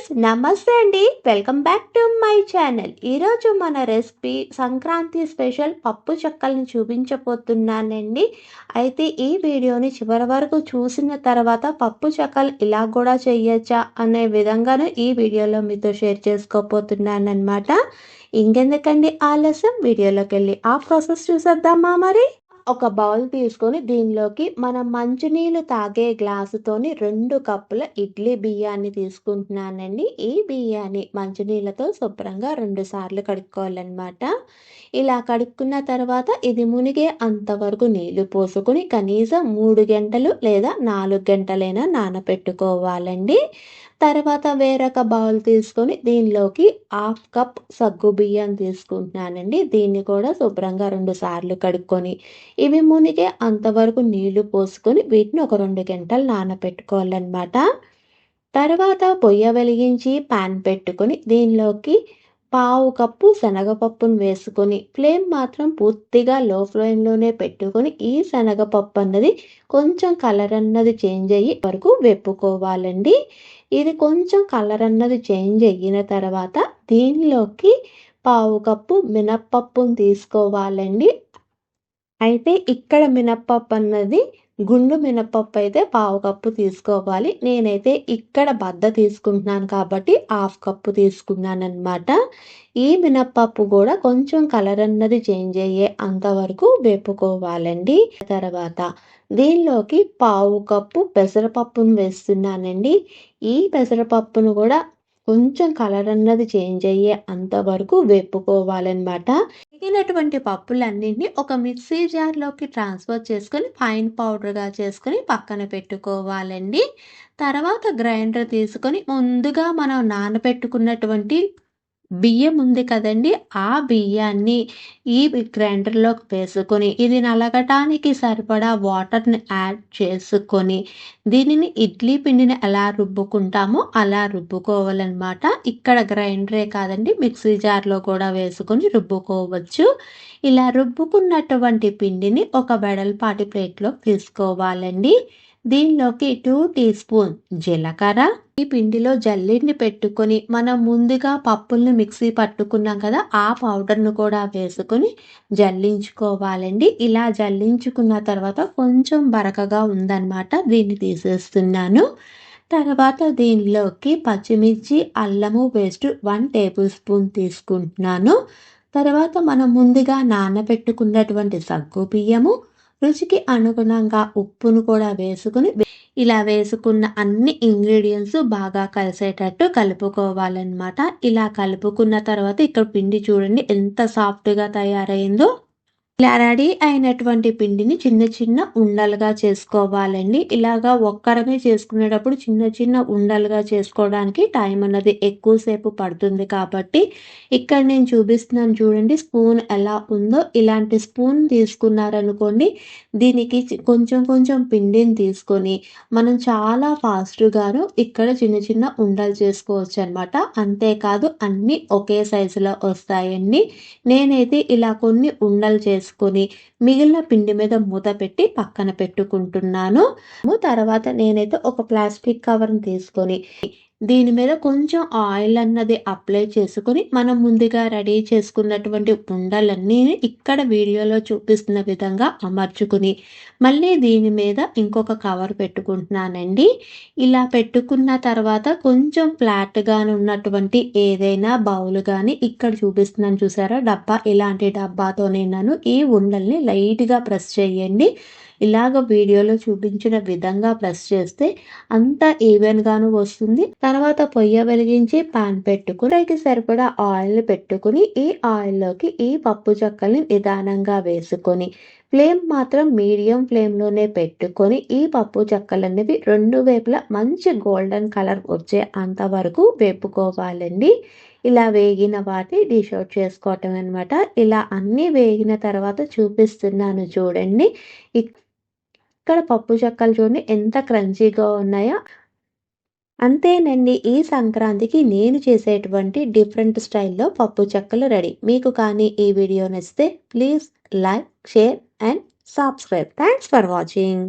Friends, నమస్తే అండి. Welcome back to my channel. ఈరోజు మన రెసిపీ సంక్రాంతి స్పెషల్ పప్పు చెక్కల్ని చూపించబోతున్నానండి. అయితే ఈ వీడియోని చివరి వరకు చూసిన తర్వాత పప్పు చెక్కలు ఇలా కూడా చేయొచ్చా అనే విధంగాను ఈ వీడియోలో మీతో షేర్ చేసుకోబోతున్నానమాట. ఇంకెందుకండి ఆలస్యం, వీడియోలోకి వెళ్ళి ఆ ప్రాసెస్ చూసేద్దామా మరి. ఒక బౌల్ తీసుకొని దీనిలోకి మనం మంచినీళ్ళు తాగే గ్లాసుతోని 2 కప్పుల ఇడ్లీ బియ్యాన్ని తీసుకుంటున్నానండి. ఈ బియ్యాన్ని మంచినీళ్ళతో శుభ్రంగా 2 సార్లు కడుక్కోవాలన్నమాట. ఇలా కడుక్కున్న తర్వాత ఇది మునిగే అంతవరకు నీళ్లు పోసుకొని కనీసం 3 గంటలు లేదా 4 గంటలైనా నానపెట్టుకోవాలండి. తర్వాత వేరొక బౌల్ తీసుకొని దీనిలోకి 1/2 కప్ సగ్గుబియ్యం తీసుకుంటున్నానండి. దీన్ని కూడా శుభ్రంగా 2 సార్లు కడుక్కొని ఇవి మునిగే అంతవరకు నీళ్లు పోసుకొని వీటిని ఒక 2 గంటలు నానబెట్టుకోవాలన్నమాట. తర్వాత పొయ్య వెలిగించి పాన్ పెట్టుకొని దీనిలోకి 1/2 కప్పు శనగపప్పును వేసుకొని ఫ్లేమ్ మాత్రం పూర్తిగా లో ఫ్లేమ్లోనే పెట్టుకొని ఈ శనగపప్పు అన్నది కొంచెం కలర్ అన్నది చేంజ్ అయ్యి వరకు వేపుకోవాలండి. ఇది కొంచెం కలర్ అన్నది చేంజ్ అయిన తర్వాత దీనిలోకి 1/2 కప్పు మినప్పప్పును తీసుకోవాలండి. అయితే ఇక్కడ మినప్పప్పు అన్నది గుండు మినప్పప్పు అయితే 1/2 కప్పు తీసుకోవాలి. నేనైతే ఇక్కడ బద్ద తీసుకుంటున్నాను కాబట్టి 1/2 కప్పు తీసుకున్నానమాట. ఈ మినప్పప్పు కూడా కొంచెం కలర్ అన్నది చేంజ్ అయ్యే అంతవరకు వేపుకోవాలండి. తర్వాత దీనిలోకి 1/2 కప్పు పెసరపప్పును వేస్తున్నానండి. ఈ పెసరపప్పును కూడా కొంచెం కలర్ అన్నది చేంజ్ అయ్యే అంతవరకు వేపుకోవాలన్నమాట. మిగిలినటువంటి పప్పులన్నింటినీ ఒక మిక్సీ జార్లోకి ట్రాన్స్ఫర్ చేసుకొని ఫైన్ పౌడర్గా చేసుకొని పక్కన పెట్టుకోవాలండి. తర్వాత గ్రైండర్ తీసుకొని ముందుగా మనం నానబెట్టుకున్నటువంటి బియ్యం ఉంది కదండి, ఆ బియ్యాన్ని ఈ గ్రైండర్లోకి వేసుకొని ఇది నలగటానికి సరిపడా వాటర్ని యాడ్ చేసుకొని దీనిని ఇడ్లీ పిండిని ఎలా రుబ్బుకుంటామో అలా రుబ్బుకోవాలన్నమాట. ఇక్కడ గ్రైండరే కాదండి, మిక్సీ జార్లో కూడా వేసుకొని రుబ్బుకోవచ్చు. ఇలా రుబ్బుకున్నటువంటి పిండిని ఒక వెడల్పాటి ప్లేట్లో తీసుకోవాలండి. దీనిలోకి 2 టీ స్పూన్ జీలకర్ర, ఈ పిండిలో జల్లిని పెట్టుకొని మనం ముందుగా పప్పుల్ని మిక్సీ పట్టుకున్నాం కదా, ఆ పౌడర్ను కూడా వేసుకొని జల్లించుకోవాలండి. ఇలా జల్లించుకున్న తర్వాత కొంచెం బరకగా ఉందన్నమాట, దీన్ని తీసేస్తున్నాను. తర్వాత దీనిలోకి పచ్చిమిర్చి, అల్లము పేస్ట్ 1 టేబుల్ స్పూన్ తీసుకుంటున్నాను. తర్వాత మనం ముందుగా నానబెట్టుకున్నటువంటి సగ్గు బియ్యము, రుచికి అనుగుణంగా ఉప్పును కూడా వేసుకుని ఇలా వేసుకున్న అన్ని ఇంగ్రీడియంట్స్ బాగా కలిసేటట్టు కలుపుకోవాలన్నమాట. ఇలా కలుపుకున్న తర్వాత ఇక్కడ పిండి చూడండి ఎంత సాఫ్ట్గా తయారైందో. ఇలా రెడీ అయినటువంటి పిండిని చిన్న చిన్న ఉండలుగా చేసుకోవాలండి. ఇలాగా ఒక్కరమే చేసుకునేటప్పుడు చిన్న చిన్న ఉండలుగా చేసుకోవడానికి టైం అన్నది ఎక్కువసేపు పడుతుంది కాబట్టి ఇక్కడ నేను చూపిస్తున్నాను చూడండి, స్పూన్ ఎలా ఉందో ఇలాంటి స్పూన్ తీసుకున్నారనుకోండి, దీనికి కొంచెం కొంచెం పిండిని తీసుకొని మనం చాలా ఫాస్ట్గాను ఇక్కడ చిన్న చిన్న ఉండలు చేసుకోవచ్చు అనమాట. అంతేకాదు అన్నీ ఒకే సైజులో వస్తాయండి. నేనైతే ఇలా కొన్ని ఉండలు చేసుకొని మిగిలిన పిండి మీద మూత పెట్టి పక్కన పెట్టుకుంటున్నాను. తర్వాత నేనైతే ఒక ప్లాస్టిక్ కవర్ని తీసుకొని దీని మీద కొంచెం ఆయిల్ అన్నది అప్లై చేసుకొని మనం ముందుగా రెడీ చేసుకున్నటువంటి ఉండలన్నీ ఇక్కడ వీడియోలో చూపిస్తున్న విధంగా అమర్చుకుని మళ్ళీ దీని మీద ఇంకొక కవర్ పెట్టుకుంటున్నానండి. ఇలా పెట్టుకున్న తర్వాత కొంచెం ఫ్లాట్గా ఉన్నటువంటి ఏదైనా బౌల్ కానీ ఇక్కడ చూపిస్తున్నాను చూసారా డబ్బా, ఇలాంటి డబ్బాతో నేను ఈ ఉండల్ని లైట్గా ప్రెస్ చేయండి. ఇలాగ వీడియోలో చూపించిన విధంగా ప్రెస్ చేస్తే అంతా ఈవెన్గాను వస్తుంది. తర్వాత పొయ్య వెలిగించి పాన్ పెట్టుకుని పైకి సరిపడా ఆయిల్ పెట్టుకుని ఈ ఆయిల్లోకి ఈ పప్పు చెక్కల్ని నిదానంగా వేసుకొని ఫ్లేమ్ మాత్రం మీడియం ఫ్లేమ్లోనే పెట్టుకొని ఈ పప్పు చెక్కలనేవి 2 వైపులా మంచి గోల్డెన్ కలర్ వచ్చే అంతవరకు వేపుకోవాలండి. ఇలా వేగిన వాటి డిష్ అవుట్ చేసుకోవటం అనమాట. ఇలా అన్నీ వేగిన తర్వాత చూపిస్తున్నాను చూడండి. ఇక్కడ పప్పు చెక్కలు చూడండి ఎంత క్రంచీగా ఉన్నాయో. అంతేనండి, ఈ సంక్రాంతికి నేను చేసేటువంటి డిఫరెంట్ స్టైల్లో పప్పు చెక్కలు రెడీ. మీకు కానీ ఈ వీడియో నచ్చితే please like, share and subscribe. Thanks for watching.